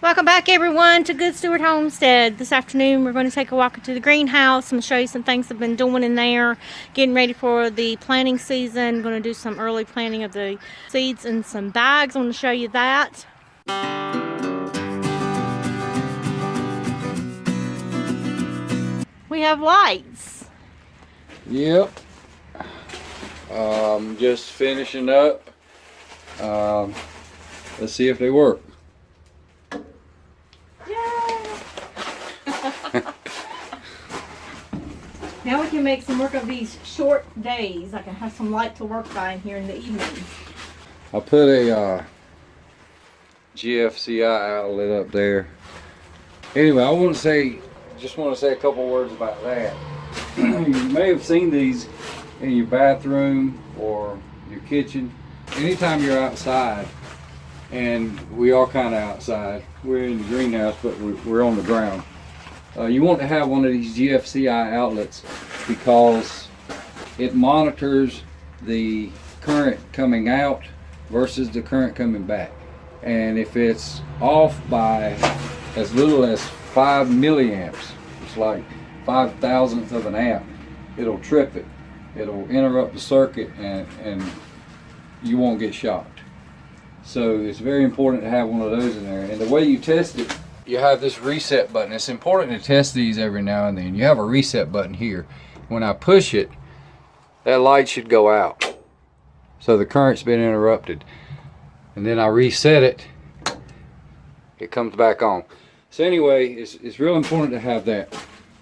Welcome back everyone to Good Stewart Homestead. This afternoon we're going to take a walk into the greenhouse and show you some things I've been doing in there, getting ready for the planting season. I'm going to do some early planting of the seeds in some bags. I'm going to show you that. We have lights. Yep. Just finishing up. Let's see if they work. Now we can make some work of these short days. I can have some light to work by in here in the evening. I put a GFCI outlet up there. Anyway, just want to say a couple words about that. You may have seen these in your bathroom or your kitchen. Anytime you're outside, and we are kind of outside, we're in the greenhouse, but we're on the ground. You want to have one of these GFCI outlets because it monitors the current coming out versus the current coming back. And if it's off by as little as 5 milliamps, it's like 5,000th of an amp, it'll trip it. It'll interrupt the circuit and you won't get shocked. So it's very important to have one of those in there. And the way you test it, you have this reset button. It's important to test these every now and then. You have a reset button here. When I push it, that light should go out. So the current's been interrupted. And then I reset it, it comes back on. So anyway, it's real important to have that.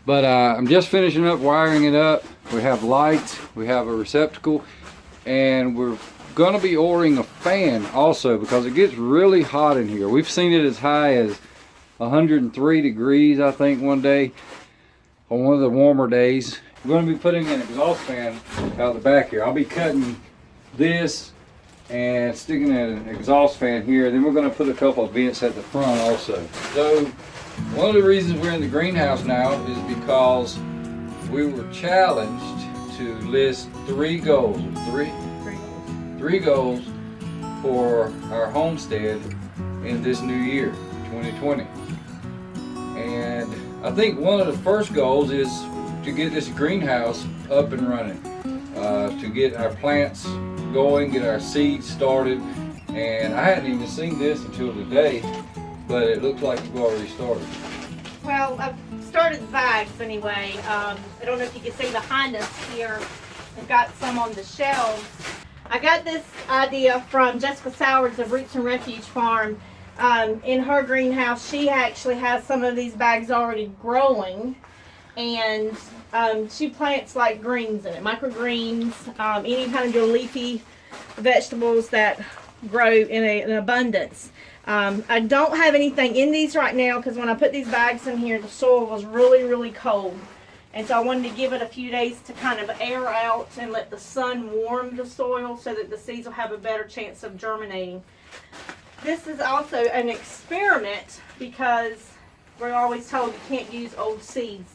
But I'm just finishing up wiring it up. We have lights, we have a receptacle, and we're gonna be ordering a fan also because it gets really hot in here. We've seen it as high as 103 degrees, I think, one day on one of the warmer days. We're going to be putting an exhaust fan out the back here. I'll be cutting this and sticking an exhaust fan here. Then we're going to put a couple of vents at the front also. So one of the reasons we're in the greenhouse now is because we were challenged to list three goals for our homestead in this new year, 2020. And I think one of the first goals is to get this greenhouse up and running, to get our plants going, get our seeds started. And I hadn't even seen this until today, but it looks like you've already started. Well, I've started the bags anyway. I don't know if you can see behind us here. I've got some on the shelves. I got this idea from Jessica Sowers of Roots and Refuge Farm. In her greenhouse, she actually has some of these bags already growing, and she plants like greens in it, microgreens, any kind of your leafy vegetables that grow in an abundance. I don't have anything in these right now because when I put these bags in here, the soil was really cold, and so I wanted to give it a few days to kind of air out and let the sun warm the soil so that the seeds will have a better chance of germinating. This is also an experiment because we're always told you can't use old seeds.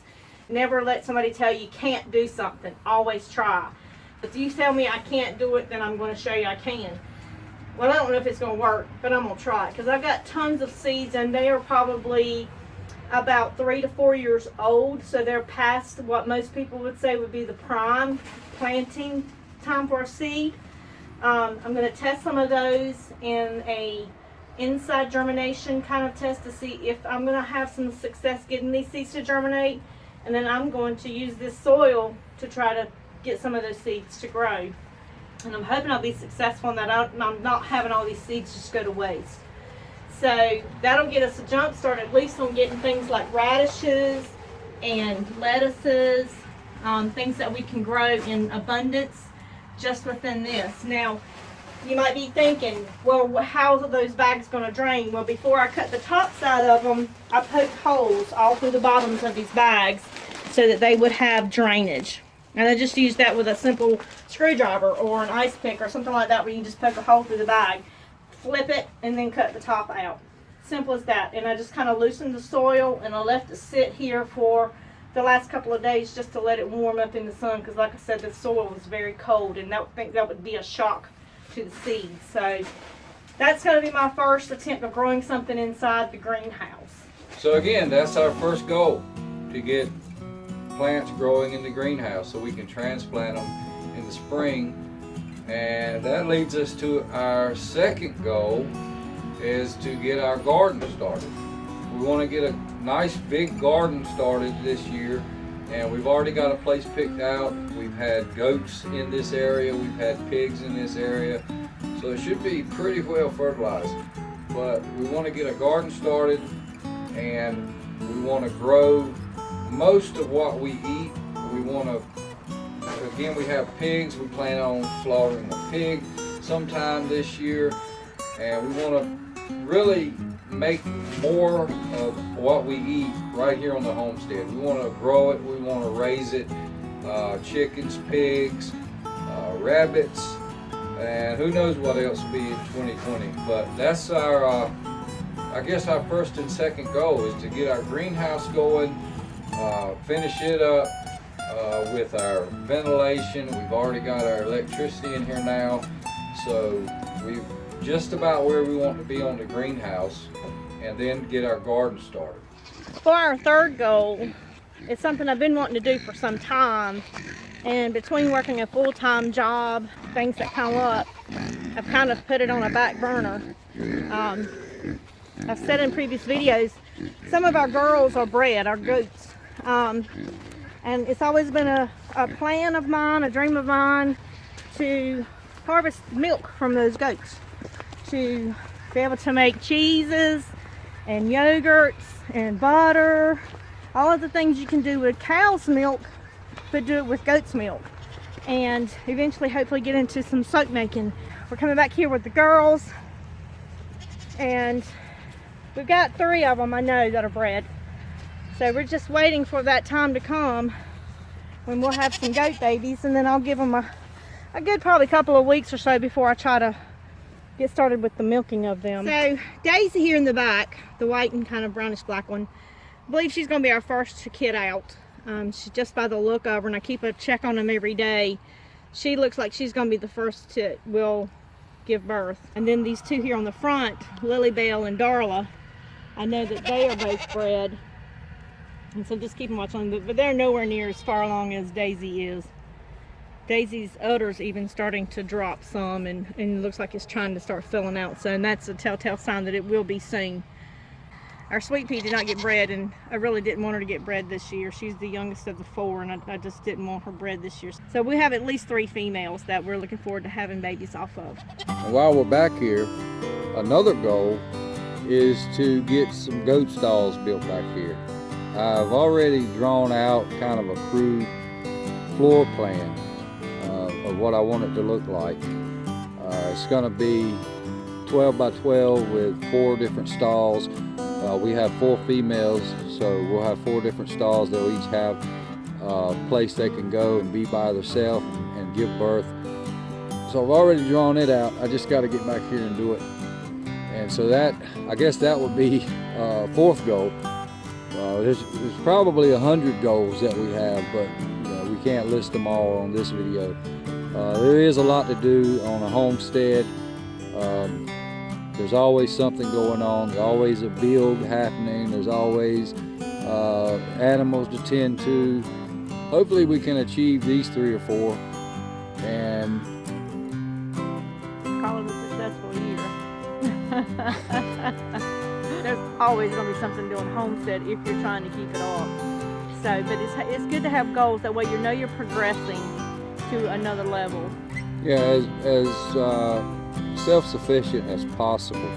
Never let somebody tell you can't do something. Always try. If you tell me I can't do it, then I'm going to show you I can. Well, I don't know if it's going to work, but I'm going to try it because I've got tons of seeds and they are probably about 3 to 4 years old. So they're past what most people would say would be the prime planting time for a seed. I'm going to test some of those in a inside germination kind of test to see if I'm going to have some success getting these seeds to germinate, and then I'm going to use this soil to try to get some of those seeds to grow. And I'm hoping I'll be successful in that I'm not having all these seeds just go to waste. So that'll get us a jump start at least on getting things like radishes and lettuces, things that we can grow in abundance just within this. Now, you might be thinking, well, how are those bags going to drain? Well, before I cut the top side of them, I poked holes all through the bottoms of these bags so that they would have drainage. And I just used that with a simple screwdriver or an ice pick or something like that where you can just poke a hole through the bag, flip it, and then cut the top out. Simple as that. And I just kind of loosened the soil and I left it sit here for the last couple of days just to let it warm up in the sun because like I said, the soil was very cold and I think that would be a shock to the seeds. So that's going to be my first attempt of growing something inside the greenhouse. So again, that's our first goal, to get plants growing in the greenhouse so we can transplant them in the spring. And that leads us to our second goal, is to get our garden started. We want to get a nice big garden started this year, and we've already got a place picked out. We've had goats in this area, we've had pigs in this area, so it should be pretty well fertilized. But we want to get a garden started, and we want to grow most of what we eat. We want to, again, we have pigs. We plan on slaughtering a pig sometime this year, and we want to really make more of what we eat right here on the homestead. We want to grow it, we want to raise it, chickens, pigs, rabbits, and who knows what else will be in 2020. But that's our, I guess our first and second goal is to get our greenhouse going, finish it up with our ventilation. We've already got our electricity in here now, so we've just about where we want to be on the greenhouse, and then get our garden started. For our third goal, it's something I've been wanting to do for some time, and between working a full-time job, things that come up, I've kind of put it on a back burner. I've said in previous videos, some of our girls are bred, our goats, and it's always been a plan of mine, a dream of mine, to harvest milk from those goats, to be able to make cheeses and yogurts and butter, all of the things you can do with cow's milk, but do it with goat's milk, and eventually hopefully get into some soap making. We're coming back here with the girls, and we've got 3 of them I know that are bred, so we're just waiting for that time to come when we'll have some goat babies, and then I'll give them a good probably couple of weeks or so before I try to get started with the milking of them. So Daisy here in the back, the white and kind of brownish black one, I believe she's going to be our first kid out. She's just by the look of her, and I keep a check on them every day. She looks like she's going to be the first to will give birth. And then these 2 here on the front, Lilybell and Darla, I know that they are both bred, and so just keep watching them, but they're nowhere near as far along as Daisy is. Daisy's udder's even starting to drop some, and it looks like it's trying to start filling out, so and that's a telltale sign that it will be soon. Our sweet pea did not get bred, and I really didn't want her to get bred this year. She's the youngest of the 4, and I just didn't want her bred this year. So we have at least 3 females that we're looking forward to having babies off of. And while we're back here, another goal is to get some goat stalls built back here. I've already drawn out kind of a crude floor plan of what I want it to look like. It's going to be 12 by 12 with 4 different stalls. We have 4 females, so we'll have 4 different stalls. They'll each have a place they can go and be by themselves and give birth. So I've already drawn it out. I just got to get back here and do it. And so that, I guess that would be 4th goal. There's probably 100 goals that we have, but we can't list them all on this video. There is a lot to do on a homestead. There's always something going on. There's always a build happening. There's always animals to tend to. Hopefully we can achieve these 3 or 4 and call it a successful year. There's always going to be something to do on homestead if you're trying to keep it up. So, but it's good to have goals. That way you know you're progressing to another level. Yeah, as self-sufficient as possible.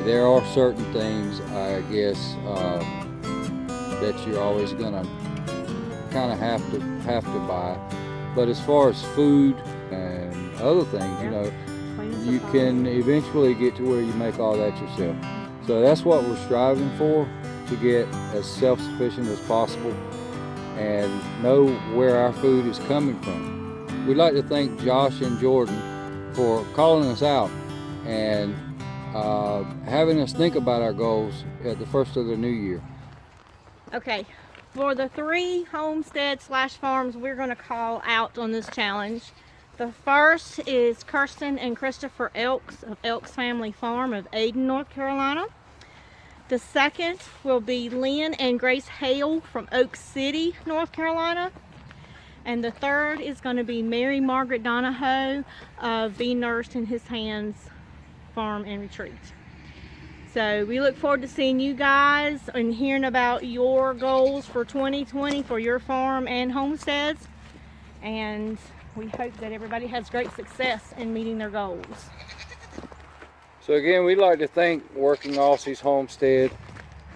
There are certain things, I guess, that you're always gonna kind of have to buy. But as far as food and other things, you can eventually get to where you make all that yourself. So that's what we're striving for, to get as self-sufficient as possible and know where our food is coming from. We'd like to thank Josh and Jordan for calling us out and having us think about our goals at the first of the new year. Okay, for the 3 homestead/farms we're going to call out on this challenge, The first is Kirsten and Christopher Elks of Elks Family Farm of Ayden, North Carolina. The second will be Lynn and Grace Hale from Oak City, North Carolina. And the third is going to be Margaret Donoho of Be Nursed in His Hands Farm and Retreat. So we look forward to seeing you guys and hearing about your goals for 2020 for your farm and homesteads. And we hope that everybody has great success in meeting their goals. So again, we'd like to thank Working Aussies Homestead.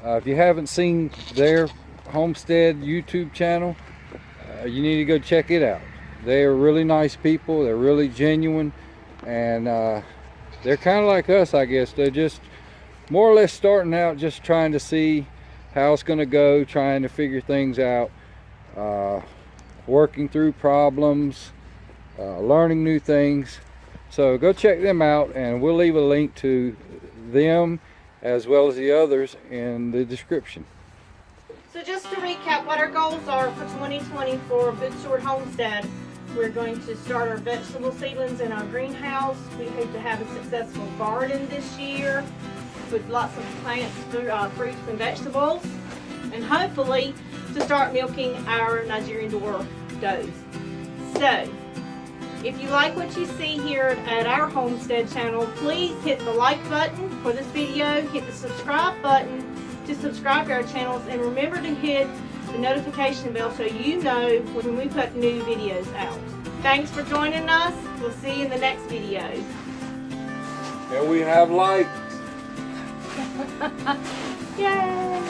If you haven't seen their homestead YouTube channel, you need to go check it out. They are really nice people. They're really genuine, and they're kind of like us, I guess. They're just more or less starting out, just trying to see how it's going to go, trying to figure things out, working through problems, learning new things. So go check them out, and we'll leave a link to them as well as the others in the description. So just to recap what our goals are for 2020 for Good Steward Homestead, we're going to start our vegetable seedlings in our greenhouse. We hope to have a successful garden this year with lots of plants, fruits and vegetables, and hopefully to start milking our Nigerian door does. So if you like what you see here at our homestead channel, please hit the like button for this video, hit the subscribe button to subscribe to our channels, and remember to hit the notification bell so you know when we put new videos out. Thanks for joining us. We'll see you in the next video. And we have likes. Yay!